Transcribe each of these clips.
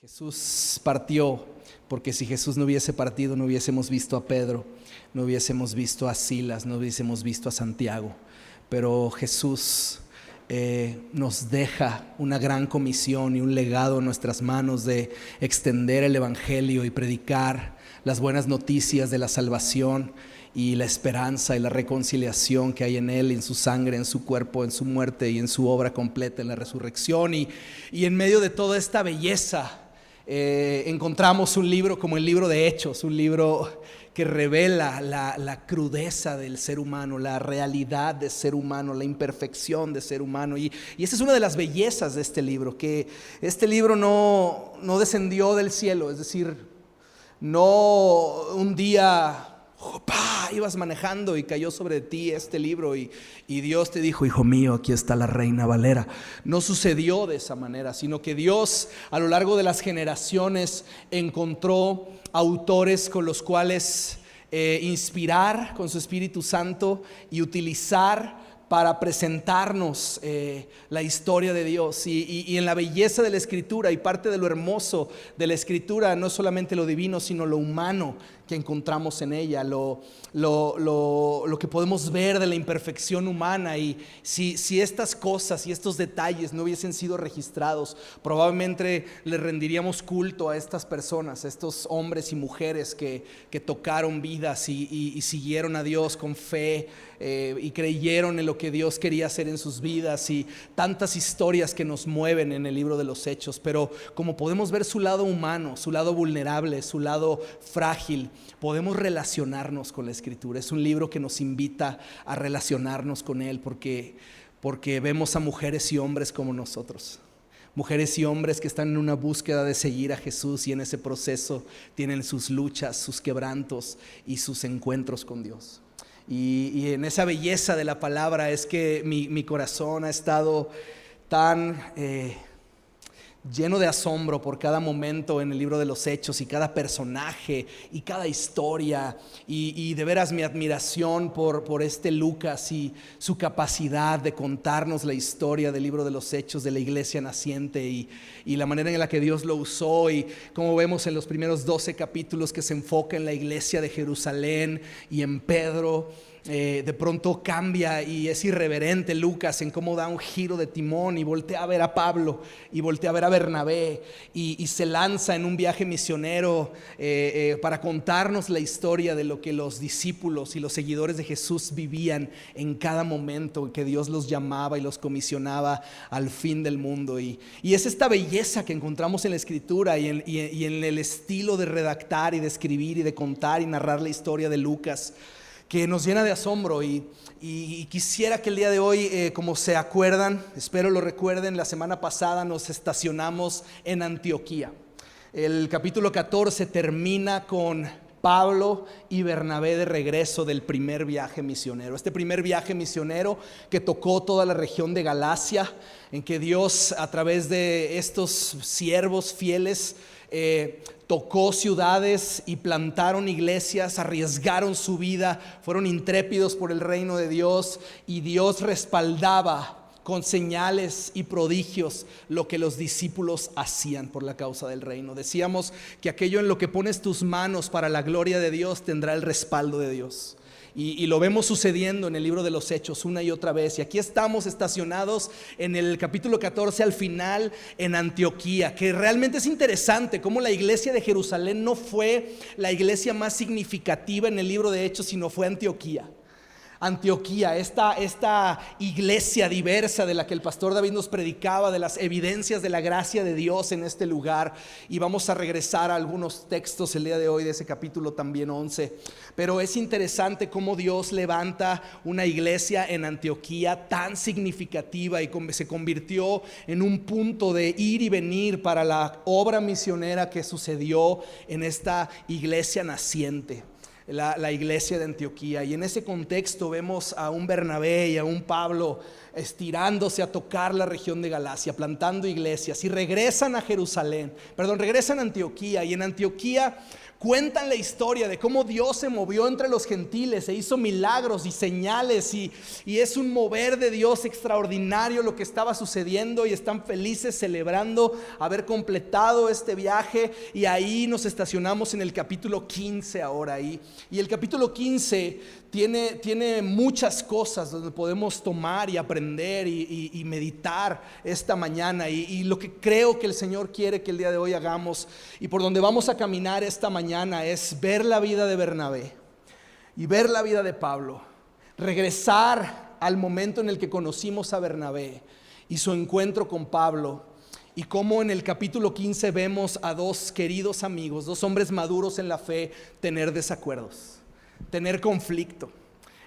Jesús partió, porque si Jesús no hubiese partido, no hubiésemos visto a Pedro, no hubiésemos visto a Silas, no hubiésemos visto a Santiago. Pero Jesús nos deja una gran comisión y un legado en nuestras manos de extender el evangelio y predicar las buenas noticias de la salvación y la esperanza y la reconciliación que hay en Él, en su sangre, en su cuerpo, en su muerte y en su obra completa en la resurrección. Y en medio de toda esta belleza encontramos un libro como el libro de Hechos, un libro que revela la crudeza del ser humano, la realidad del ser humano, la imperfección del ser humano. Y esa es una de las bellezas de este libro, que este libro no descendió del cielo, es decir, no un día ibas manejando y cayó sobre ti este libro y Dios te dijo: hijo mío, aquí está la Reina Valera. No sucedió de esa manera, sino que Dios a lo largo de las generaciones encontró autores con los cuales inspirar con su Espíritu Santo y utilizar para presentarnos la historia de Dios. Y en la belleza de la Escritura, y parte de lo hermoso de la Escritura, no solamente lo divino, sino lo humano que encontramos en ella, lo que podemos ver de la imperfección humana. Y si estas cosas y estos detalles no hubiesen sido registrados, probablemente le rendiríamos culto a estas personas, a estos hombres y mujeres que tocaron vidas y siguieron a Dios con fe y creyeron en lo que Dios quería hacer en sus vidas, y tantas historias que nos mueven en el libro de los Hechos. Pero como podemos ver su lado humano, su lado vulnerable, su lado frágil, podemos relacionarnos con la Escritura. Es un libro que nos invita a relacionarnos con Él, porque vemos a mujeres y hombres como nosotros, mujeres y hombres que están en una búsqueda de seguir a Jesús, y en ese proceso tienen sus luchas, sus quebrantos y sus encuentros con Dios. Y en esa belleza de la palabra es que mi corazón ha estado tan lleno de asombro por cada momento en el libro de los Hechos, y cada personaje y cada historia, y de veras mi admiración por este Lucas y su capacidad de contarnos la historia del libro de los Hechos de la iglesia naciente, y la manera en la que Dios lo usó, y como vemos en los primeros 12 capítulos que se enfoca en la iglesia de Jerusalén y en Pedro. De pronto cambia y es irreverente Lucas en cómo da un giro de timón y voltea a ver a Pablo y voltea a ver a Bernabé, y se lanza en un viaje misionero para contarnos la historia de lo que los discípulos y los seguidores de Jesús vivían en cada momento que Dios los llamaba y los comisionaba al fin del mundo. Y es esta belleza que encontramos en la Escritura y en el estilo de redactar y de escribir y de contar y narrar la historia de Lucas, que nos llena de asombro. Y quisiera que el día de hoy, como se acuerdan, espero lo recuerden, la semana pasada nos estacionamos en Antioquía. El capítulo 14 termina con Pablo y Bernabé de regreso del primer viaje misionero. Este primer viaje misionero que tocó toda la región de Galacia, en que Dios, a través de estos siervos fieles, tocó ciudades y plantaron iglesias, arriesgaron su vida, fueron intrépidos por el reino de Dios, y Dios respaldaba con señales y prodigios lo que los discípulos hacían por la causa del reino. Decíamos que aquello en lo que pones tus manos para la gloria de Dios tendrá el respaldo de Dios. Y lo vemos sucediendo en el libro de los Hechos una y otra vez. Y aquí estamos estacionados en el capítulo 14 al final en Antioquía, que realmente es interesante cómo la iglesia de Jerusalén no fue la iglesia más significativa en el libro de Hechos, sino fue Antioquía. Antioquía, esta iglesia diversa de la que el pastor David nos predicaba, de las evidencias de la gracia de Dios en este lugar. Y vamos a regresar a algunos textos el día de hoy de ese capítulo también 11. Pero es interesante cómo Dios levanta una iglesia en Antioquía tan significativa, y se convirtió en un punto de ir y venir para la obra misionera que sucedió en esta iglesia naciente. la iglesia de Antioquía. Y en ese contexto vemos a un Bernabé y a un Pablo estirándose a tocar la región de Galacia, plantando iglesias, y regresan a regresan a Antioquía, y en Antioquía cuentan la historia de cómo Dios se movió entre los gentiles, se hizo milagros y señales, y es un mover de Dios extraordinario lo que estaba sucediendo, y están felices celebrando haber completado este viaje. Y ahí nos estacionamos en el capítulo 15 ahora ahí. Y el capítulo 15 tiene muchas cosas donde podemos tomar y aprender y meditar esta mañana, y lo que creo que el Señor quiere que el día de hoy hagamos, y por donde vamos a caminar esta mañana, es ver la vida de Bernabé y ver la vida de Pablo, regresar al momento en el que conocimos a Bernabé y su encuentro con Pablo, y cómo en el capítulo 15 vemos a dos queridos amigos, dos hombres maduros en la fe, tener desacuerdos, tener conflicto.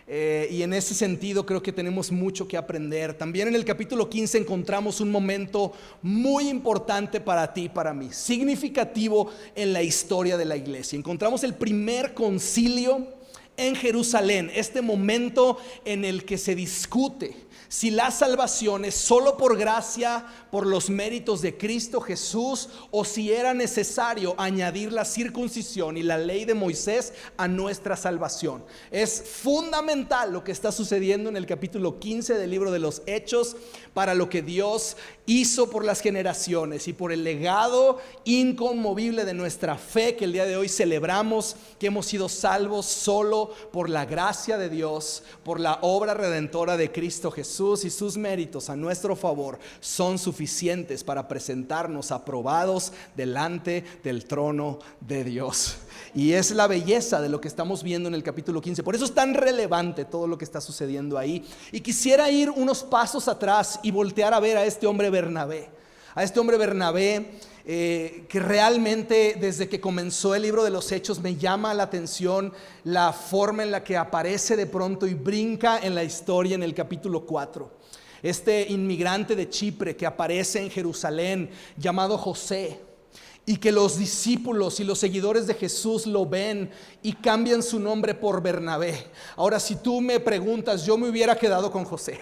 Y en ese sentido creo que tenemos mucho que aprender. También en el capítulo 15 encontramos un momento muy importante para ti y para mí, significativo en la historia de la iglesia. Encontramos el primer concilio en Jerusalén, este momento en el que se discute si la salvación es solo por gracia, por los méritos de Cristo Jesús, o si era necesario añadir la circuncisión y la ley de Moisés a nuestra salvación. Es fundamental lo que está sucediendo en el capítulo 15 del libro de los Hechos para lo que Dios hizo por las generaciones y por el legado inconmovible de nuestra fe, que el día de hoy celebramos, que hemos sido salvos solo por la gracia de Dios, por la obra redentora de Cristo Jesús, y sus méritos a nuestro favor son suficientes para presentarnos aprobados delante del trono de Dios. Y es la belleza de lo que estamos viendo en el capítulo 15. Por eso es tan relevante todo lo que está sucediendo ahí. Y quisiera ir unos pasos atrás y voltear a ver a este hombre Bernabé. Que realmente desde que comenzó el libro de los Hechos me llama la atención la forma en la que aparece de pronto y brinca en la historia en el capítulo 4. Este inmigrante de Chipre que aparece en Jerusalén llamado José, y que los discípulos y los seguidores de Jesús lo ven y cambian su nombre por Bernabé. Ahora, si tú me preguntas, yo me hubiera quedado con José,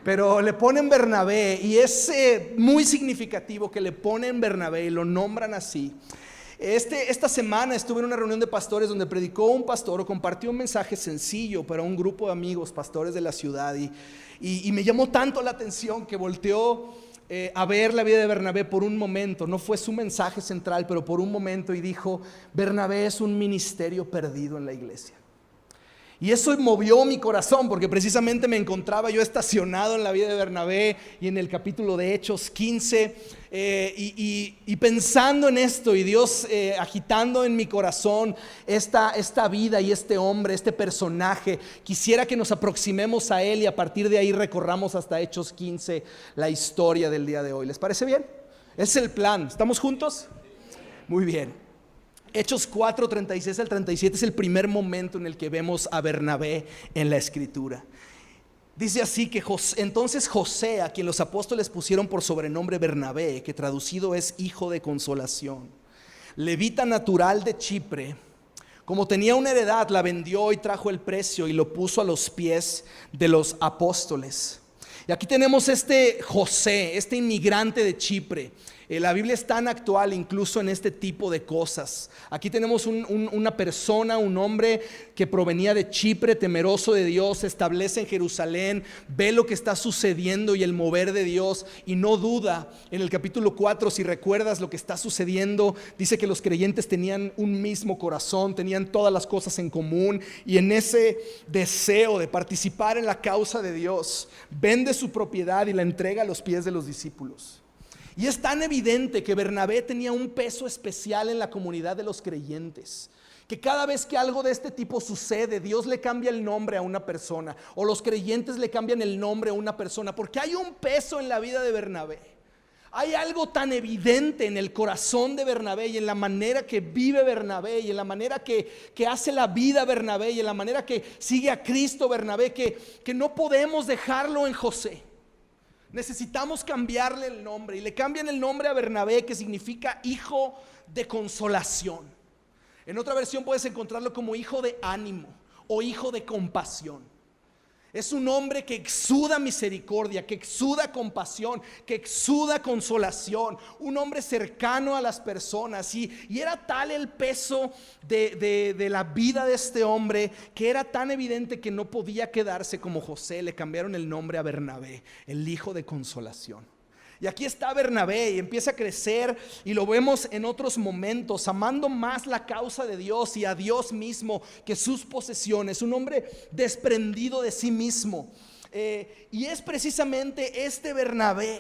pero le ponen Bernabé, y es muy significativo que le ponen Bernabé y lo nombran así. Esta semana estuve en una reunión de pastores donde predicó un pastor o compartió un mensaje sencillo para un grupo de amigos, pastores de la ciudad, y me llamó tanto la atención que volteó a ver la vida de Bernabé por un momento. No fue su mensaje central, pero por un momento, y dijo: Bernabé es un ministerio perdido en la iglesia. Y eso movió mi corazón, porque precisamente me encontraba yo estacionado en la vida de Bernabé y en el capítulo de Hechos 15, y pensando en esto, y Dios agitando en mi corazón esta vida y este hombre, este personaje. Quisiera que nos aproximemos a él y a partir de ahí recorramos hasta Hechos 15 la historia del día de hoy. ¿Les parece bien? Ese es el plan. ¿Estamos juntos? Muy bien. Hechos 4, 36 al 37 es el primer momento en el que vemos a Bernabé en la escritura. Dice así que entonces José, a quien los apóstoles pusieron por sobrenombre Bernabé, que traducido es hijo de consolación, levita natural de Chipre, como tenía una heredad, la vendió y trajo el precio y lo puso a los pies de los apóstoles. Y aquí tenemos este José, este inmigrante de Chipre. La Biblia es tan actual incluso en este tipo de cosas. Aquí tenemos una persona, un hombre que provenía de Chipre, temeroso de Dios, se establece en Jerusalén, ve lo que está sucediendo y el mover de Dios, y no duda. En el capítulo 4, si recuerdas lo que está sucediendo, dice que los creyentes tenían un mismo corazón, tenían todas las cosas en común, y en ese deseo de participar en la causa de Dios, vende su propiedad y la entrega a los pies de los discípulos. Y es tan evidente que Bernabé tenía un peso especial en la comunidad de los creyentes, que cada vez que algo de este tipo sucede, Dios le cambia el nombre a una persona, o los creyentes le cambian el nombre a una persona, porque hay un peso en la vida de Bernabé. Hay algo tan evidente en el corazón de Bernabé y en la manera que vive Bernabé y en la manera que hace la vida Bernabé y en la manera que sigue a Cristo Bernabé, que no podemos dejarlo en José. Necesitamos cambiarle el nombre, y le cambian el nombre a Bernabé, que significa hijo de consolación. En otra versión puedes encontrarlo como hijo de ánimo o hijo de compasión. Es un hombre que exuda misericordia, que exuda compasión, que exuda consolación. Un hombre cercano a las personas. Y era tal el peso de la vida de este hombre, que era tan evidente que no podía quedarse como José. Le cambiaron el nombre a Bernabé, el hijo de consolación. Y aquí está Bernabé y empieza a crecer, y lo vemos en otros momentos, amando más la causa de Dios y a Dios mismo que sus posesiones. Un hombre desprendido de sí mismo. Y es precisamente este Bernabé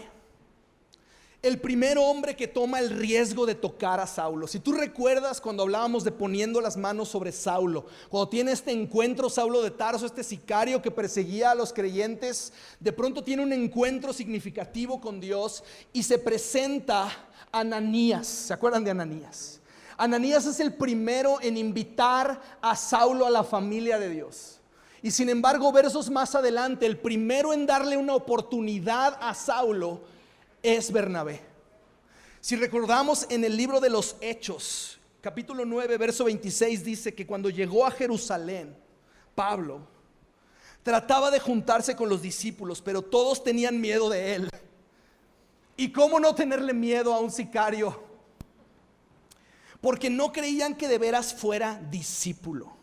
el primer hombre que toma el riesgo de tocar a Saulo. Si tú recuerdas cuando hablábamos de poniendo las manos sobre Saulo, cuando tiene este encuentro Saulo de Tarso, este sicario que perseguía a los creyentes, de pronto tiene un encuentro significativo con Dios y se presenta Ananías. ¿Se acuerdan de Ananías? Ananías es el primero en invitar a Saulo a la familia de Dios. Y sin embargo, versos más adelante, el primero en darle una oportunidad a Saulo es Bernabé. Si recordamos en el libro de los Hechos, capítulo 9, verso 26, dice que cuando llegó a Jerusalén, Pablo trataba de juntarse con los discípulos, pero todos tenían miedo de él. ¿Y cómo no tenerle miedo a un sicario? Porque no creían que de veras fuera discípulo.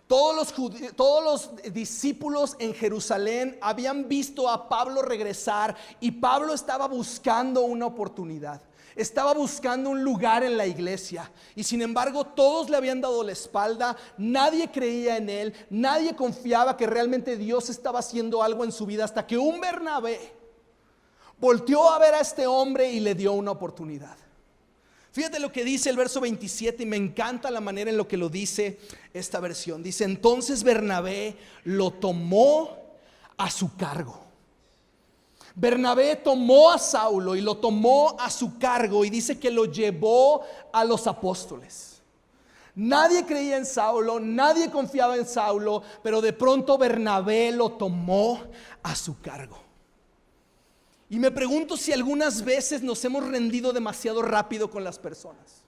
Todos los discípulos en Jerusalén habían visto a Pablo regresar, y Pablo estaba buscando una oportunidad, estaba buscando un lugar en la iglesia, y sin embargo todos le habían dado la espalda. Nadie creía en él, nadie confiaba que realmente Dios estaba haciendo algo en su vida, hasta que un Bernabé volteó a ver a este hombre y le dio una oportunidad. Fíjate lo que dice el verso 27, y me encanta la manera en lo que lo dice esta versión. Dice: entonces Bernabé lo tomó a su cargo. Bernabé tomó a Saulo y lo tomó a su cargo, y dice que lo llevó a los apóstoles. Nadie creía en Saulo, nadie confiaba en Saulo, pero de pronto Bernabé lo tomó a su cargo. Y me pregunto si algunas veces nos hemos rendido demasiado rápido con las personas.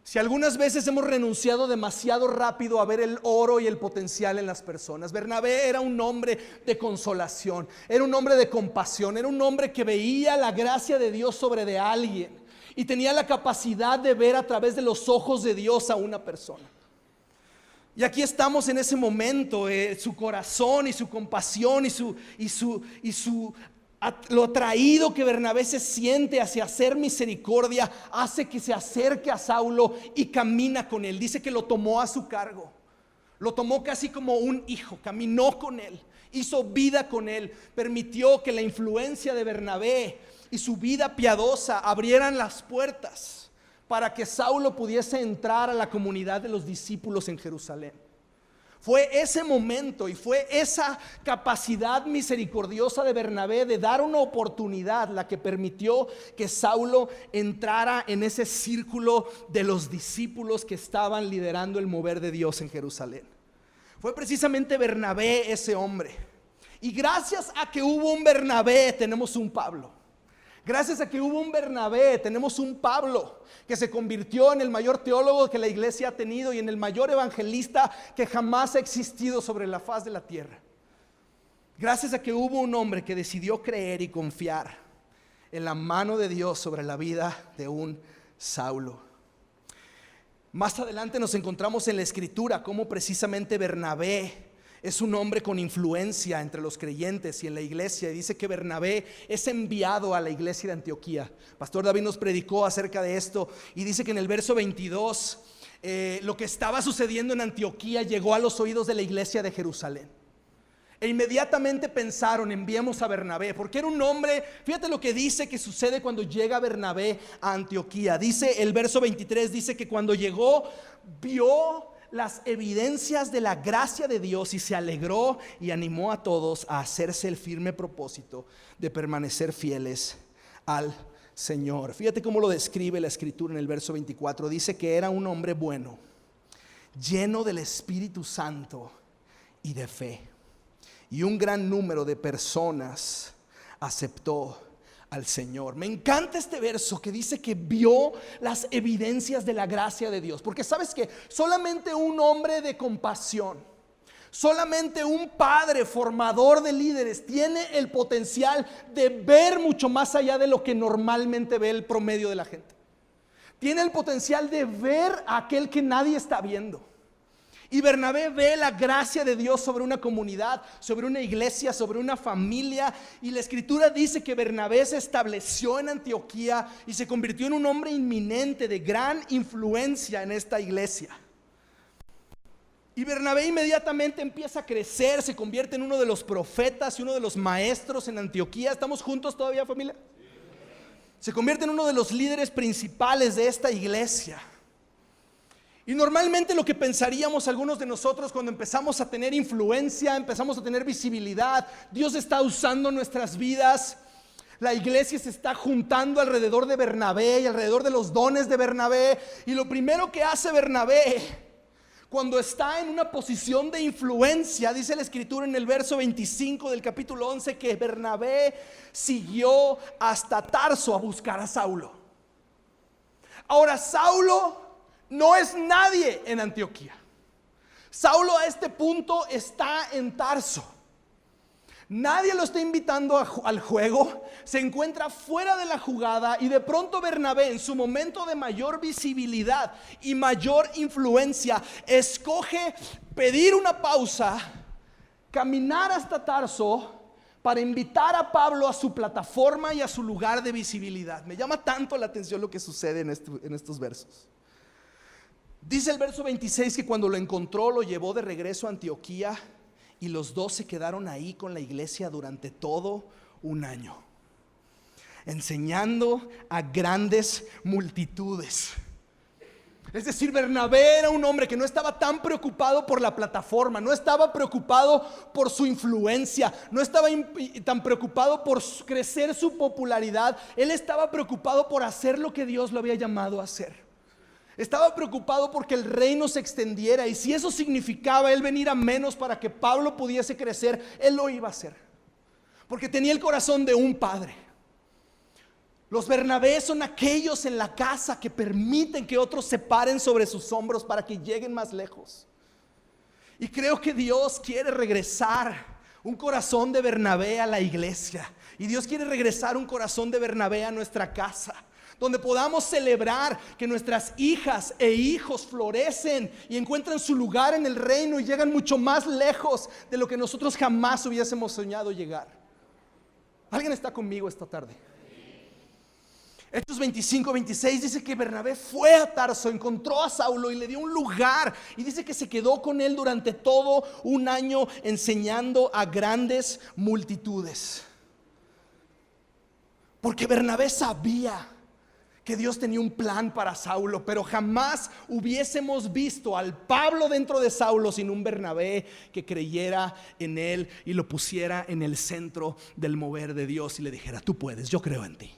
Si algunas veces hemos renunciado demasiado rápido a ver el oro y el potencial en las personas. Bernabé era un hombre de consolación, era un hombre de compasión, era un hombre que veía la gracia de Dios sobre de alguien y tenía la capacidad de ver a través de los ojos de Dios a una persona. Y aquí estamos en ese momento, su corazón y su compasión lo atraído que Bernabé se siente hacia hacer misericordia hace que se acerque a Saulo y camina con él. Dice que lo tomó a su cargo, lo tomó casi como un hijo, caminó con él, hizo vida con él, permitió que la influencia de Bernabé y su vida piadosa abrieran las puertas para que Saulo pudiese entrar a la comunidad de los discípulos en Jerusalén. Fue ese momento y fue esa capacidad misericordiosa de Bernabé de dar una oportunidad la que permitió que Saulo entrara en ese círculo de los discípulos que estaban liderando el mover de Dios en Jerusalén. Fue precisamente Bernabé ese hombre. Y gracias a que hubo un Bernabé, tenemos un Pablo. Gracias a que hubo un Bernabé, tenemos un Pablo que se convirtió en el mayor teólogo que la iglesia ha tenido y en el mayor evangelista que jamás ha existido sobre la faz de la tierra. Gracias a que hubo un hombre que decidió creer y confiar en la mano de Dios sobre la vida de un Saulo. Más adelante nos encontramos en la escritura cómo precisamente Bernabé es un hombre con influencia entre los creyentes y en la iglesia. Y dice que Bernabé es enviado a la iglesia de Antioquía. Pastor David nos predicó acerca de esto y dice que en el verso 22 lo que estaba sucediendo en Antioquía llegó a los oídos de la iglesia de Jerusalén. E inmediatamente pensaron: enviemos a Bernabé, porque era un hombre. Fíjate lo que dice que sucede cuando llega Bernabé a Antioquía. Dice el verso 23, dice que cuando llegó vio las evidencias de la gracia de Dios y se alegró y animó a todos a hacerse el firme propósito de permanecer fieles al Señor. Fíjate cómo lo describe la escritura en el verso 24. Dice que era un hombre bueno, lleno del Espíritu Santo y de fe, y un gran número de personas aceptó al Señor. Me encanta este verso que dice que vio las evidencias de la gracia de Dios, porque sabes que solamente un hombre de compasión, solamente un padre formador de líderes tiene el potencial de ver mucho más allá de lo que normalmente ve el promedio de la gente. Tiene el potencial de ver a aquel que nadie está viendo. Y Bernabé ve la gracia de Dios sobre una comunidad, sobre una iglesia, sobre una familia. Y la escritura dice que Bernabé se estableció en Antioquía y se convirtió en un hombre inminente de gran influencia en esta iglesia. Y Bernabé inmediatamente empieza a crecer, se convierte en uno de los profetas y uno de los maestros en Antioquía. ¿Estamos juntos todavía, familia? Se convierte en uno de los líderes principales de esta iglesia. Y normalmente lo que pensaríamos algunos de nosotros cuando empezamos a tener influencia, empezamos a tener visibilidad, Dios está usando nuestras vidas, la iglesia se está juntando alrededor de Bernabé y alrededor de los dones de Bernabé. Y lo primero que hace Bernabé cuando está en una posición de influencia, dice la escritura en el verso 25 del capítulo 11, que Bernabé siguió hasta Tarso a buscar a Saulo. Ahora, Saulo no es nadie en Antioquía. Saulo a este punto está en Tarso. Nadie lo está invitando al juego. Se encuentra fuera de la jugada. Y de pronto Bernabé, en su momento de mayor visibilidad y mayor influencia, escoge pedir una pausa, caminar hasta Tarso para invitar a Pablo a su plataforma y a su lugar de visibilidad. Me llama tanto la atención lo que sucede en estos versos. Dice el verso 26 que cuando lo encontró lo llevó de regreso a Antioquía y los dos se quedaron ahí con la iglesia durante todo un año, enseñando a grandes multitudes. Es decir, Bernabé era un hombre que no estaba tan preocupado por la plataforma, no estaba preocupado por su influencia, no estaba tan preocupado por crecer su popularidad. Él estaba preocupado por hacer lo que Dios lo había llamado a hacer. Estaba preocupado porque el reino se extendiera, y si eso significaba él venir a menos para que Pablo pudiese crecer, él lo iba a hacer, porque tenía el corazón de un padre. Los Bernabé son aquellos en la casa que permiten que otros se paren sobre sus hombros para que lleguen más lejos. Y creo que Dios quiere regresar un corazón de Bernabé a la iglesia, y Dios quiere regresar un corazón de Bernabé a nuestra casa, donde podamos celebrar que nuestras hijas e hijos florecen y encuentran su lugar en el reino y llegan mucho más lejos de lo que nosotros jamás hubiésemos soñado llegar. ¿Alguien está conmigo esta tarde? Hechos 25-26 dice que Bernabé fue a Tarso, encontró a Saulo y le dio un lugar, y dice que se quedó con él durante todo un año enseñando a grandes multitudes. Porque Bernabé sabía que Dios tenía un plan para Saulo, pero jamás hubiésemos visto al Pablo dentro de Saulo sin un Bernabé que creyera en él y lo pusiera en el centro del mover de Dios y le dijera: tú puedes, yo creo en ti.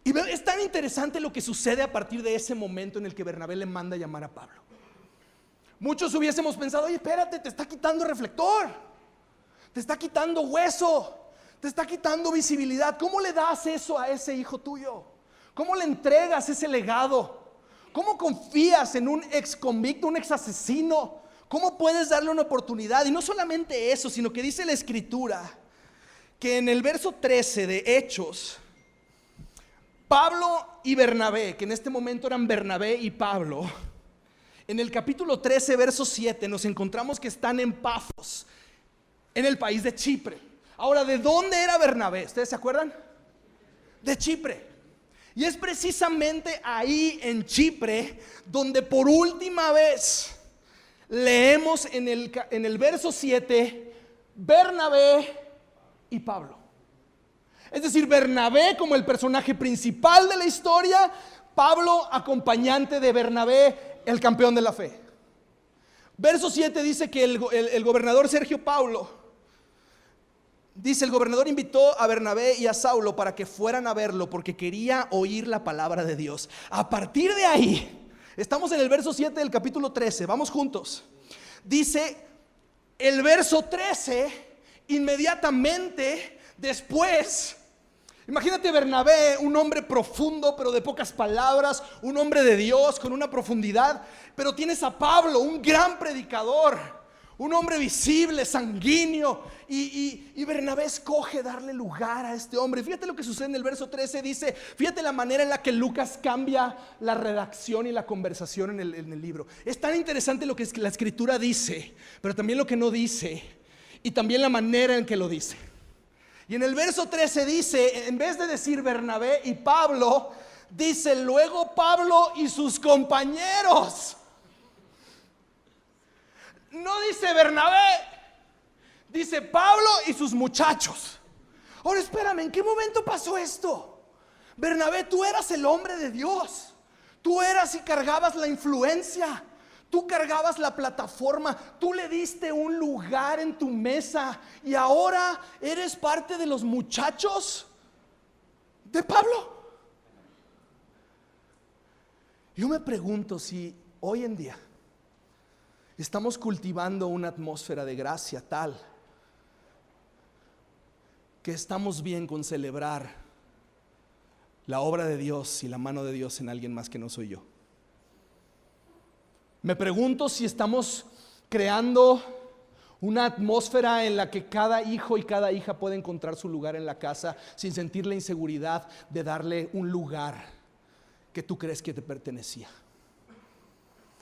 Y es tan interesante lo que sucede a partir de ese momento en el que Bernabé le manda a llamar a Pablo. Muchos hubiésemos pensado: oye, espérate, te está quitando reflector, te está quitando hueso, te está quitando visibilidad. ¿Cómo le das eso a ese hijo tuyo? ¿Cómo le entregas ese legado? ¿Cómo confías en un ex convicto, un ex asesino? ¿Cómo puedes darle una oportunidad? Y no solamente eso, sino que dice la escritura que en el verso 13 de Hechos, Pablo y Bernabé, que en este momento eran Bernabé y Pablo, en el capítulo 13, verso 7, nos encontramos que están en Pafos, en el país de Chipre. Ahora, ¿de dónde era Bernabé? ¿Ustedes se acuerdan? De Chipre. Y es precisamente ahí en Chipre donde por última vez leemos en el verso 7 Bernabé y Pablo. Es decir, Bernabé como el personaje principal de la historia, Pablo acompañante de Bernabé, el campeón de la fe. Verso 7 dice que el gobernador Sergio Paulo, dice: el gobernador invitó a Bernabé y a Saulo para que fueran a verlo porque quería oír la palabra de Dios. A partir de ahí, estamos en el verso 7 del capítulo 13, vamos juntos. Dice el verso 13, inmediatamente Después, imagínate Bernabé, un hombre profundo pero de pocas palabras, un hombre de Dios con una profundidad, pero tienes a Pablo, un gran predicador, un hombre visible, sanguíneo, y Bernabé escoge darle lugar a este hombre. Fíjate lo que sucede en el verso 13, dice, fíjate la manera en la que Lucas cambia la redacción y la conversación en el libro. Es tan interesante lo que la escritura dice, pero también lo que no dice, y también la manera en que lo dice. Y en el verso 13 dice, en vez de decir Bernabé y Pablo, dice luego Pablo y sus compañeros. No dice Bernabé, dice Pablo y sus muchachos. Ahora espérame, ¿en qué momento pasó esto? Bernabé, tú eras el hombre de Dios. Tú eras y cargabas la influencia. Tú cargabas la plataforma. Tú le diste un lugar en tu mesa. Y ahora eres parte de los muchachos de Pablo. Yo me pregunto si hoy en día estamos cultivando una atmósfera de gracia tal que estamos bien con celebrar la obra de Dios y la mano de Dios en alguien más que no soy yo. Me pregunto si estamos creando una atmósfera en la que cada hijo y cada hija puede encontrar su lugar en la casa sin sentir la inseguridad de darle un lugar que tú crees que te pertenecía.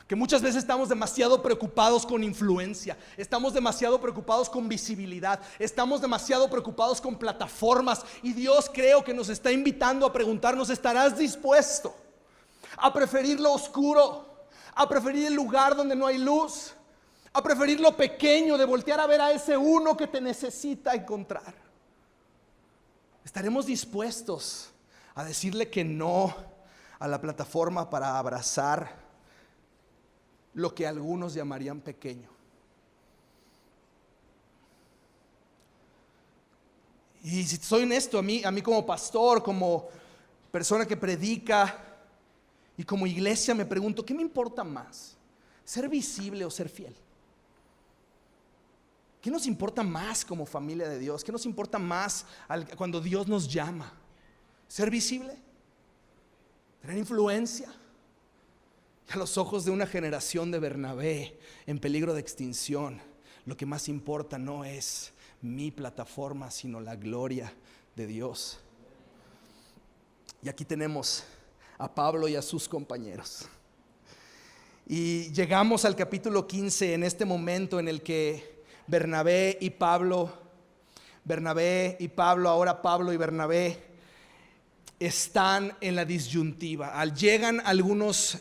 Que muchas veces estamos demasiado preocupados con influencia, estamos demasiado preocupados con visibilidad, estamos demasiado preocupados con plataformas, y Dios creo que nos está invitando a preguntarnos, ¿estarás dispuesto a preferir lo oscuro, a preferir el lugar donde no hay luz, a preferir lo pequeño, de voltear a ver a ese uno que te necesita encontrar? ¿Estaremos dispuestos a decirle que no a la plataforma para abrazar lo que algunos llamarían pequeño? Y si soy honesto, a mí como pastor, como persona que predica y como iglesia, me pregunto, ¿qué me importa más? ¿Ser visible o ser fiel? ¿Qué nos importa más como familia de Dios? ¿Qué nos importa más cuando Dios nos llama? ¿Ser visible? ¿Tener influencia? A los ojos de una generación de Bernabé en peligro de extinción, lo que más importa no es mi plataforma, sino la gloria de Dios. Y aquí tenemos a Pablo y a sus compañeros. Y llegamos al capítulo 15 en este momento en el que Bernabé y Pablo, ahora Pablo y Bernabé, están en la disyuntiva. Llegan algunos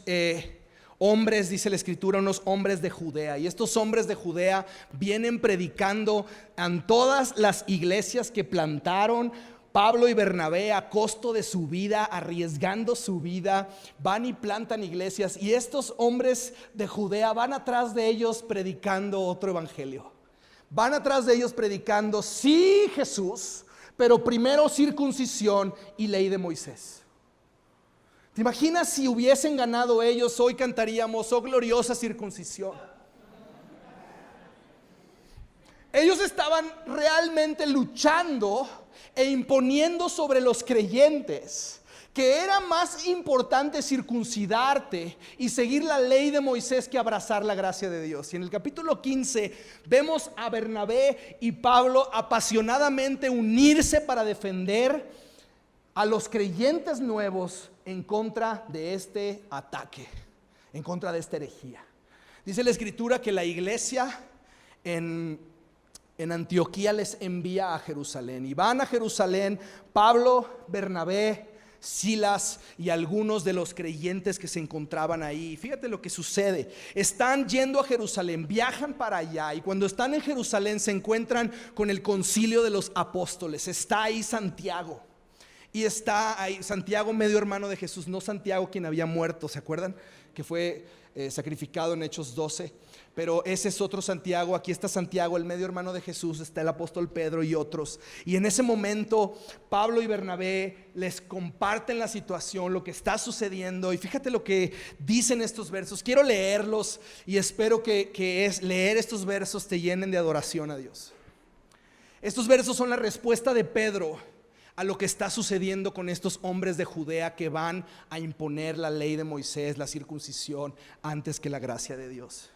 hombres, dice la escritura, unos hombres de Judea, y estos hombres de Judea vienen predicando en todas las iglesias que plantaron Pablo y Bernabé a costo de su vida, arriesgando su vida, van y plantan iglesias, y estos hombres de Judea van atrás de ellos predicando otro evangelio. Van atrás de ellos predicando, sí, Jesús, pero primero circuncisión y ley de Moisés. ¿Te imaginas si hubiesen ganado ellos? Hoy cantaríamos, oh gloriosa circuncisión. Ellos estaban realmente luchando e imponiendo sobre los creyentes que era más importante circuncidarte y seguir la ley de Moisés que abrazar la gracia de Dios. Y en el capítulo 15 vemos a Bernabé y Pablo apasionadamente unirse para defender a los creyentes nuevos en contra de este ataque, en contra de esta herejía. Dice la escritura que la iglesia en Antioquía les envía a Jerusalén, y van a Jerusalén Pablo, Bernabé, Silas y algunos de los creyentes que se encontraban ahí. Fíjate lo que sucede. Están yendo a Jerusalén, viajan para allá, y cuando están en Jerusalén se encuentran con el concilio de los apóstoles. Está ahí Santiago, y está ahí Santiago, medio hermano de Jesús, no Santiago quien había muerto, ¿se acuerdan? Que fue sacrificado en Hechos 12. Pero ese es otro Santiago. Aquí está Santiago, el medio hermano de Jesús, está el apóstol Pedro y otros. Y en ese momento Pablo y Bernabé les comparten la situación, lo que está sucediendo. Y fíjate lo que dicen estos versos. Quiero leerlos y espero que leer estos versos te llenen de adoración a Dios. Estos versos son la respuesta de Pedro a lo que está sucediendo con estos hombres de Judea que van a imponer la ley de Moisés, la circuncisión, antes que la gracia de Dios.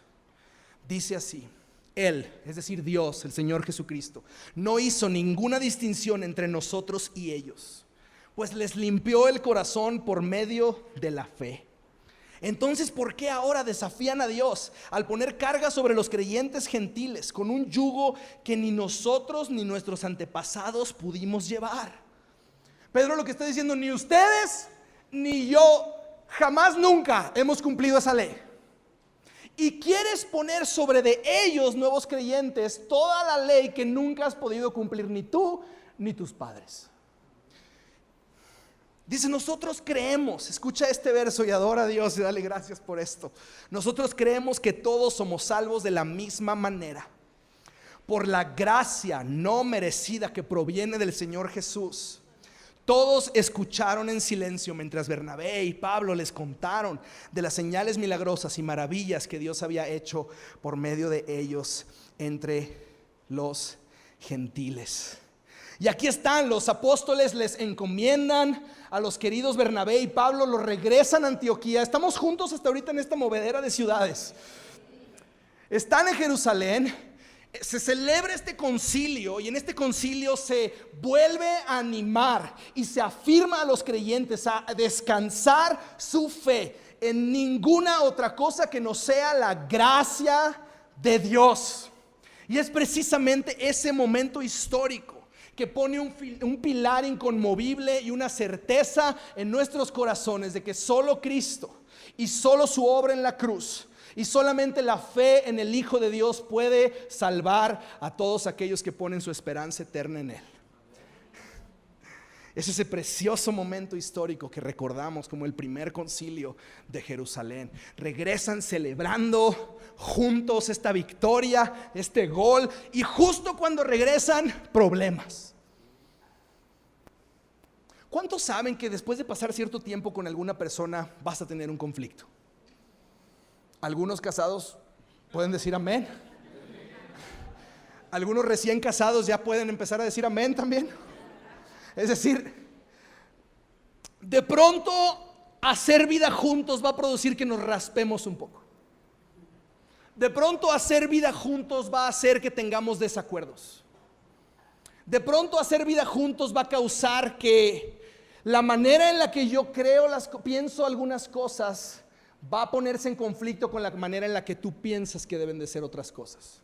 Dice así: Él, es decir Dios, el Señor Jesucristo, no hizo ninguna distinción entre nosotros y ellos, pues les limpió el corazón por medio de la fe. Entonces, ¿por qué ahora desafían a Dios al poner carga sobre los creyentes gentiles con un yugo que ni nosotros ni nuestros antepasados pudimos llevar? Pedro lo que está diciendo: ni ustedes ni yo jamás nunca hemos cumplido esa ley. Y quieres poner sobre de ellos, nuevos creyentes, toda la ley que nunca has podido cumplir ni tú ni tus padres. Dice: nosotros creemos, escucha este verso y adora a Dios y dale gracias por esto. Nosotros creemos que todos somos salvos de la misma manera, por la gracia no merecida que proviene del Señor Jesús. Todos escucharon en silencio mientras Bernabé y Pablo les contaron de las señales milagrosas y maravillas que Dios había hecho por medio de ellos entre los gentiles. Y aquí están, los apóstoles les encomiendan a los queridos Bernabé y Pablo, los regresan a Antioquía. Estamos juntos hasta ahorita en esta movedera de ciudades. Están en Jerusalén, se celebra este concilio y en este concilio se vuelve a animar y se afirma a los creyentes a descansar su fe en ninguna otra cosa que no sea la gracia de Dios. Y es precisamente ese momento histórico que pone un pilar inconmovible y una certeza en nuestros corazones de que solo Cristo y solo su obra en la cruz y solamente la fe en el Hijo de Dios puede salvar a todos aquellos que ponen su esperanza eterna en Él. Es ese precioso momento histórico que recordamos como el primer concilio de Jerusalén. Regresan celebrando juntos esta victoria, este gol, y justo cuando regresan, problemas. ¿Cuántos saben que después de pasar cierto tiempo con alguna persona vas a tener un conflicto? Algunos casados pueden decir amén. Algunos recién casados ya pueden empezar a decir amén también. Es decir, de pronto hacer vida juntos va a producir que nos raspemos un poco. De pronto hacer vida juntos va a hacer que tengamos desacuerdos. De pronto hacer vida juntos va a causar que la manera en la que yo pienso algunas cosas va a ponerse en conflicto con la manera en la que tú piensas que deben de ser otras cosas.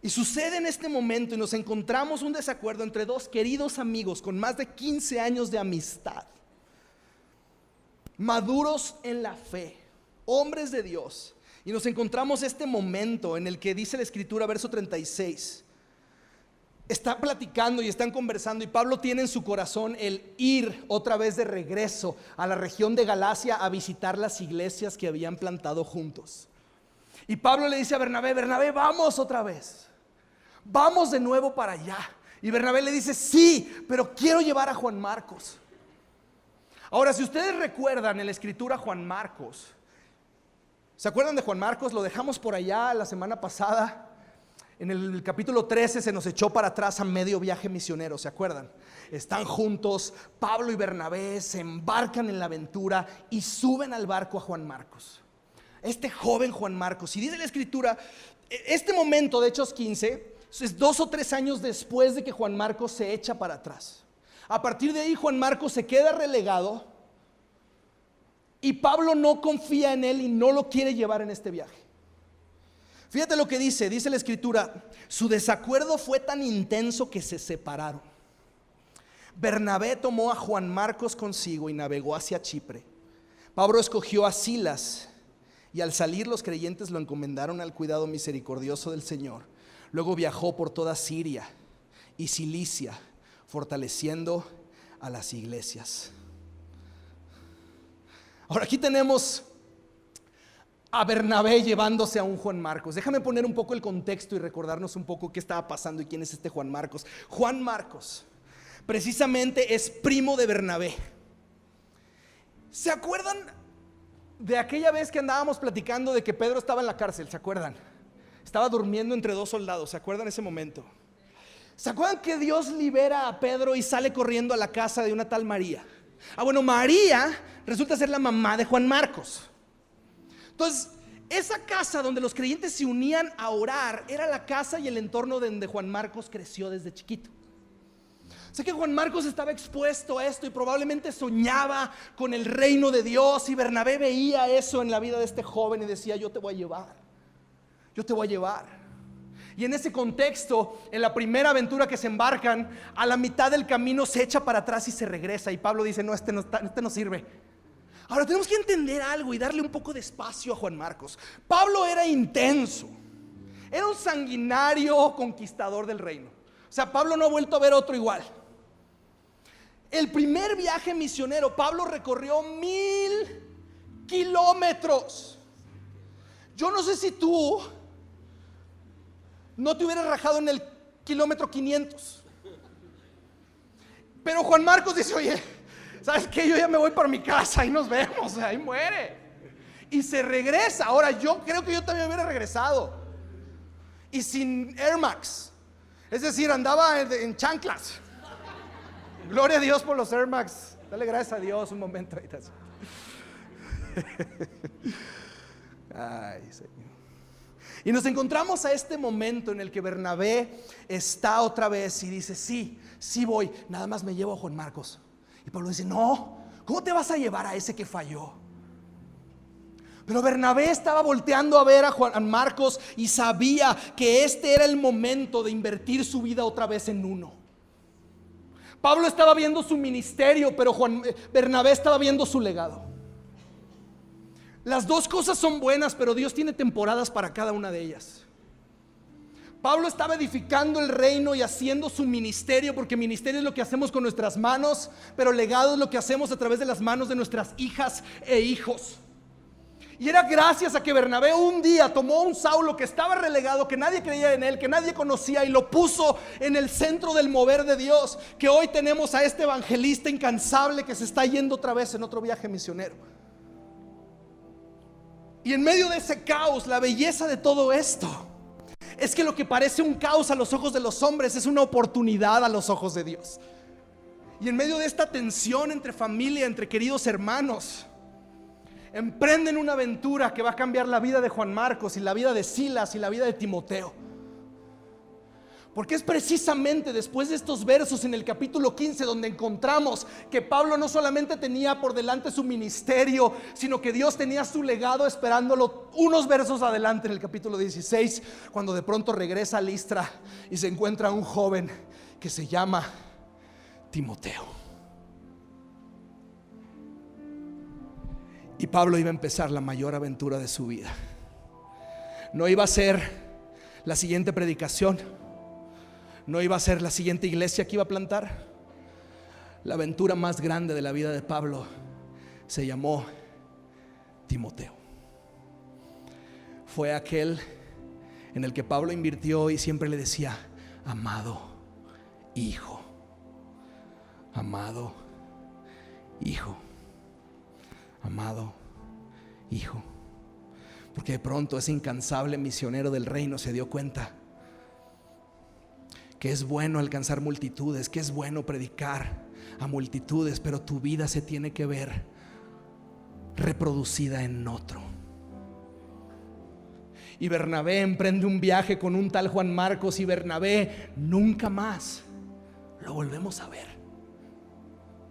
Y sucede en este momento y nos encontramos un desacuerdo entre dos queridos amigos con más de 15 años de amistad, maduros en la fe, hombres de Dios. Y nos encontramos este momento en el que dice la Escritura, verso 36, están platicando y están conversando y Pablo tiene en su corazón el ir otra vez de regreso a la región de Galacia a visitar las iglesias que habían plantado juntos. Y Pablo le dice a Bernabé: Bernabé, vamos otra vez, vamos de nuevo para allá. Y Bernabé le dice: sí, pero quiero llevar a Juan Marcos. Ahora, si ustedes recuerdan en la Escritura Juan Marcos, ¿se acuerdan de Juan Marcos? Lo dejamos por allá la semana pasada. En el capítulo 13 se nos echó para atrás a medio viaje misionero, ¿se acuerdan? Están juntos, Pablo y Bernabé se embarcan en la aventura y suben al barco a Juan Marcos. Este joven Juan Marcos, y dice la Escritura, este momento de Hechos 15 es 2 o 3 años después de que Juan Marcos se echa para atrás. A partir de ahí Juan Marcos se queda relegado y Pablo no confía en él y no lo quiere llevar en este viaje. Fíjate lo que dice la Escritura: su desacuerdo fue tan intenso que se separaron. Bernabé tomó a Juan Marcos consigo y navegó hacia Chipre. Pablo escogió a Silas y al salir los creyentes lo encomendaron al cuidado misericordioso del Señor. Luego viajó por toda Siria y Cilicia, fortaleciendo a las iglesias. Ahora aquí tenemos a Bernabé llevándose a un Juan Marcos. Déjame poner un poco el contexto y recordarnos un poco qué estaba pasando y quién es este Juan Marcos. Juan Marcos precisamente es primo de Bernabé. ¿Se acuerdan de aquella vez que andábamos platicando de que Pedro estaba en la cárcel? ¿Se acuerdan? Estaba durmiendo entre 2 soldados. ¿Se acuerdan ese momento? ¿Se acuerdan que Dios libera a Pedro y sale corriendo a la casa de una tal María? Bueno, María resulta ser la mamá de Juan Marcos. Entonces, esa casa donde los creyentes se unían a orar era la casa y el entorno donde Juan Marcos creció desde chiquito. Sé que Juan Marcos estaba expuesto a esto y probablemente soñaba con el reino de Dios, y Bernabé veía eso en la vida de este joven y decía: yo te voy a llevar, yo te voy a llevar. Y en ese contexto, en la primera aventura que se embarcan, a la mitad del camino se echa para atrás y se regresa, y Pablo dice: no, este no sirve. Ahora tenemos que entender algo y darle un poco de espacio a Juan Marcos. Pablo era intenso, era un sanguinario conquistador del reino. O sea, Pablo no ha vuelto a ver otro igual. El primer viaje misionero, Pablo recorrió 1000 kilómetros. Yo no sé si tú no te hubieras rajado en el kilómetro 500. Pero Juan Marcos dice: oye, ¿sabes qué? Yo ya me voy para mi casa, ahí nos vemos, ahí muere. Y se regresa. Ahora, yo creo que yo también hubiera regresado. Y sin Air Max. Es decir, andaba en chanclas. Gloria a Dios por los Air Max. Dale gracias a Dios un momento. Ay, Señor. Y nos encontramos a este momento en el que Bernabé está otra vez y dice: sí voy, nada más me llevo a Juan Marcos. Y Pablo dice: no, ¿cómo te vas a llevar a ese que falló? Pero Bernabé estaba volteando a ver a Juan Marcos y sabía que este era el momento de invertir su vida otra vez en uno. Pablo estaba viendo su ministerio, pero Bernabé estaba viendo su legado. Las dos cosas son buenas, pero Dios tiene temporadas para cada una de ellas. Pablo estaba edificando el reino y haciendo su ministerio, porque ministerio es lo que hacemos con nuestras manos, pero legado es lo que hacemos a través de las manos de nuestras hijas e hijos. Y era gracias a que Bernabé un día tomó un Saulo que estaba relegado, que nadie creía en él, que nadie conocía, y lo puso en el centro del mover de Dios, que hoy tenemos a este evangelista incansable que se está yendo otra vez en otro viaje misionero. Y en medio de ese caos, la belleza de todo esto es que lo que parece un caos a los ojos de los hombres es una oportunidad a los ojos de Dios. Y en medio de esta tensión entre familia, entre queridos hermanos, emprenden una aventura que va a cambiar la vida de Juan Marcos y la vida de Silas y la vida de Timoteo. Porque es precisamente después de estos versos en el capítulo 15 donde encontramos que Pablo no solamente tenía por delante su ministerio, sino que Dios tenía su legado esperándolo unos versos adelante, en el capítulo 16, cuando de pronto regresa a Listra y se encuentra un joven que se llama Timoteo. Y Pablo iba a empezar la mayor aventura de su vida. No iba a ser la siguiente predicación, no iba a ser la siguiente iglesia que iba a plantar. La aventura más grande de la vida de Pablo se llamó Timoteo. Fue aquel en el que Pablo invirtió y siempre le decía: amado hijo, amado hijo, amado hijo. Porque de pronto ese incansable misionero del reino se dio cuenta que es bueno alcanzar multitudes, que es bueno predicar a multitudes, pero tu vida se tiene que ver reproducida en otro. Y Bernabé emprende un viaje con un tal Juan Marcos, y Bernabé nunca más lo volvemos a ver.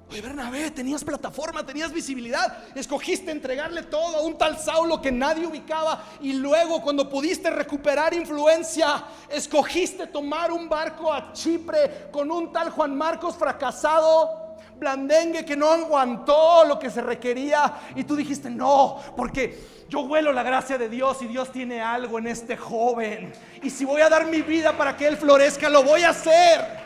Oye, Bernabé, tenías plataforma, tenías visibilidad, escogiste entregarle todo a un tal Saulo que nadie ubicaba, y luego cuando pudiste recuperar influencia, escogiste tomar un barco a Chipre con un tal Juan Marcos fracasado, blandengue, que no aguantó lo que se requería, y tú dijiste: no, porque yo huelo la gracia de Dios y Dios tiene algo en este joven, y si voy a dar mi vida para que él florezca, lo voy a hacer.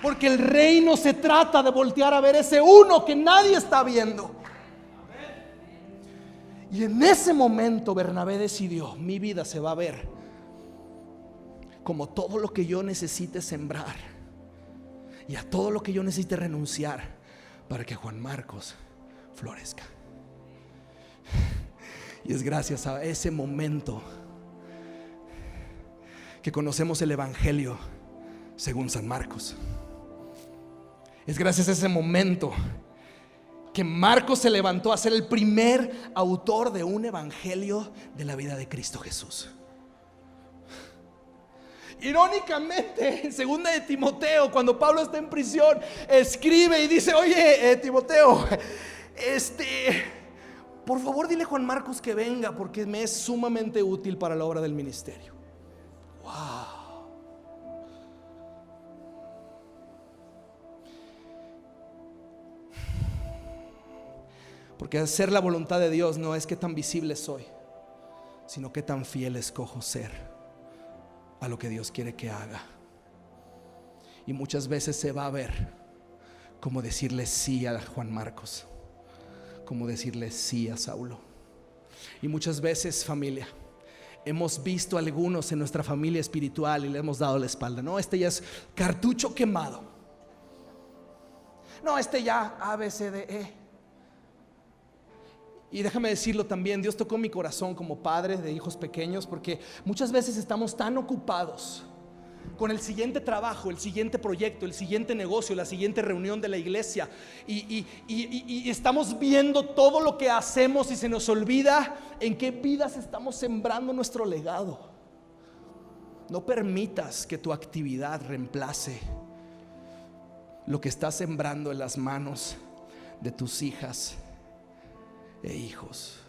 Porque el reino se trata de voltear a ver ese uno que nadie está viendo. Y en ese momento Bernabé decidió: mi vida se va a ver como todo lo que yo necesite sembrar y a todo lo que yo necesite renunciar para que Juan Marcos florezca. Y es gracias a ese momento que conocemos el evangelio según San Marcos. Es gracias a ese momento que Marcos se levantó a ser el primer autor de un evangelio de la vida de Cristo Jesús. Irónicamente, en segunda de Timoteo, cuando Pablo está en prisión, escribe y dice: oye, Timoteo, por favor dile a Juan Marcos que venga, porque me es sumamente útil para la obra del ministerio. Wow. Porque hacer la voluntad de Dios no es qué tan visible soy, sino qué tan fiel escojo ser a lo que Dios quiere que haga. Y muchas veces se va a ver como decirle sí a Juan Marcos, como decirle sí a Saulo. Y muchas veces, familia, hemos visto a algunos en nuestra familia espiritual y le hemos dado la espalda. No, este ya es cartucho quemado. No, este ya A, B, C, D, E. Y déjame decirlo también, Dios tocó mi corazón como padre de hijos pequeños, porque muchas veces estamos tan ocupados con el siguiente trabajo, el siguiente proyecto, el siguiente negocio, la siguiente reunión de la iglesia, y estamos viendo todo lo que hacemos y se nos olvida en qué vidas estamos sembrando nuestro legado. No permitas que tu actividad reemplace lo que estás sembrando en las manos de tus hijas e hijos.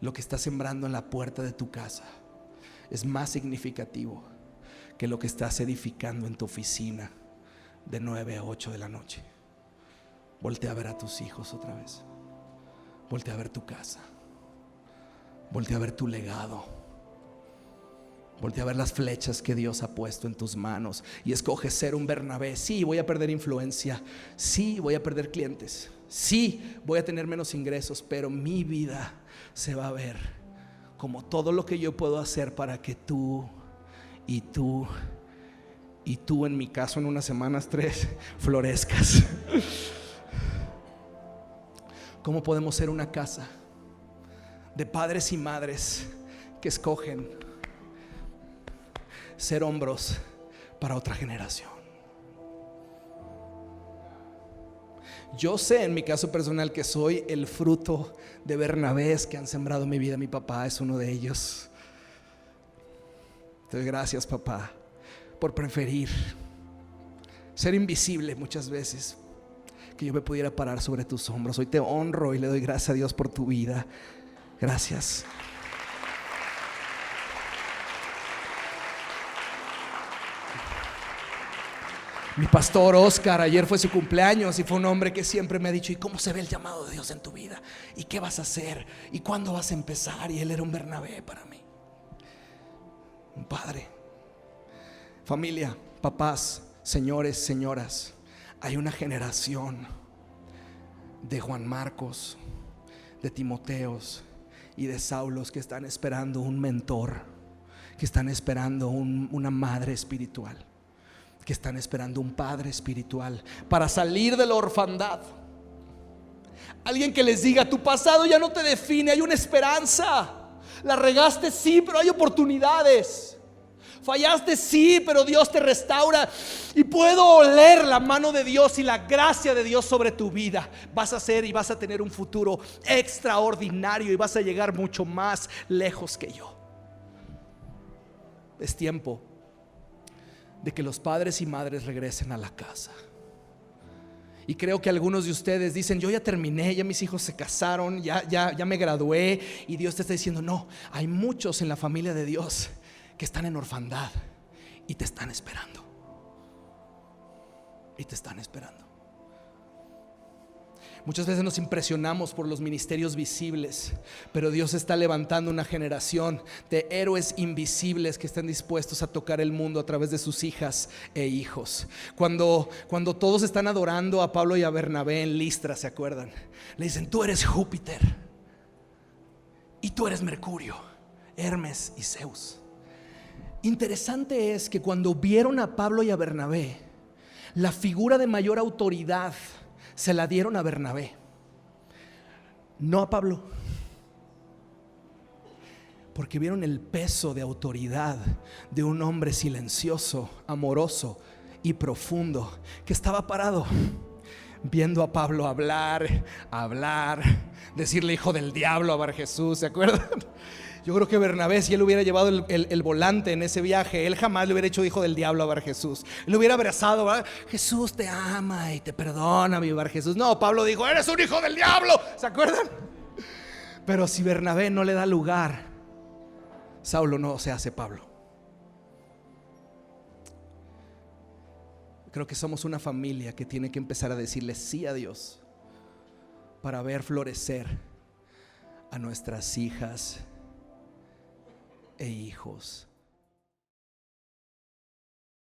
Lo que estás sembrando en la puerta de tu casa es más significativo que lo que estás edificando en tu oficina de 9 a 8 de la noche. Voltea a ver a tus hijos otra vez. Voltea a ver tu casa. Voltea a ver tu legado. Voltea a ver las flechas que Dios ha puesto en tus manos y escoge ser un Bernabé. Sí, voy a perder influencia. Sí, voy a perder clientes. Sí, voy a tener menos ingresos, pero mi vida se va a ver como todo lo que yo puedo hacer para que tú y tú y tú, en mi caso, en unas semanas 3, florezcas. ¿Cómo podemos ser una casa de padres y madres que escogen ser hombros para otra generación? Yo sé en mi caso personal que soy el fruto de Bernabés que han sembrado mi vida. Mi papá es uno de ellos. Te doy gracias, papá, por preferir ser invisible muchas veces, que yo me pudiera parar sobre tus hombros. Hoy te honro y le doy gracias a Dios por tu vida. Gracias. Mi pastor Oscar, ayer fue su cumpleaños y fue un hombre que siempre me ha dicho: ¿y cómo se ve el llamado de Dios en tu vida? ¿Y qué vas a hacer? ¿Y cuándo vas a empezar? Y él era un Bernabé para mí, un padre. Familia, papás, señores, señoras, hay una generación de Juan Marcos, de Timoteos y de Saulos que están esperando un mentor, que están esperando una madre espiritual, que están esperando un padre espiritual para salir de la orfandad. Alguien que les diga: tu pasado ya no te define, hay una esperanza. La regaste, sí, pero hay oportunidades. Fallaste, sí, pero Dios te restaura. Y puedo oler la mano de Dios y la gracia de Dios sobre tu vida. Vas a ser y vas a tener un futuro extraordinario y vas a llegar mucho más lejos que yo. Es tiempo de que los padres y madres regresen a la casa. Y creo que algunos de ustedes dicen: yo ya terminé, ya mis hijos se casaron, ya me gradué. Y Dios te está diciendo: no, hay muchos en la familia de Dios que están en orfandad y te están esperando. Y te están esperando. Muchas veces nos impresionamos por los ministerios visibles, pero Dios está levantando una generación de héroes invisibles que están dispuestos a tocar el mundo a través de sus hijas e hijos. Cuando todos están adorando a Pablo y a Bernabé en Listra, ¿se acuerdan? Le dicen: tú eres Júpiter y tú eres Mercurio, Hermes y Zeus. Interesante es que cuando vieron a Pablo y a Bernabé, la figura de mayor autoridad se la dieron a Bernabé, no a Pablo. porque vieron el peso de autoridad de un hombre silencioso, amoroso y profundo, que estaba parado viendo a Pablo hablar, decirle hijo del diablo a Bar Jesús, ¿se acuerdan? Yo creo que Bernabé, si él hubiera llevado el volante en ese viaje, él jamás le hubiera hecho hijo del diablo a Bar Jesús. Él lo hubiera abrazado, ¿verdad? Jesús te ama y te perdona, mi Bar Jesús. No, Pablo dijo, eres un hijo del diablo, ¿se acuerdan? Pero si Bernabé no le da lugar, Saulo no se hace Pablo. Creo que somos una familia que tiene que empezar a decirle sí a Dios para ver florecer a nuestras hijas e hijos.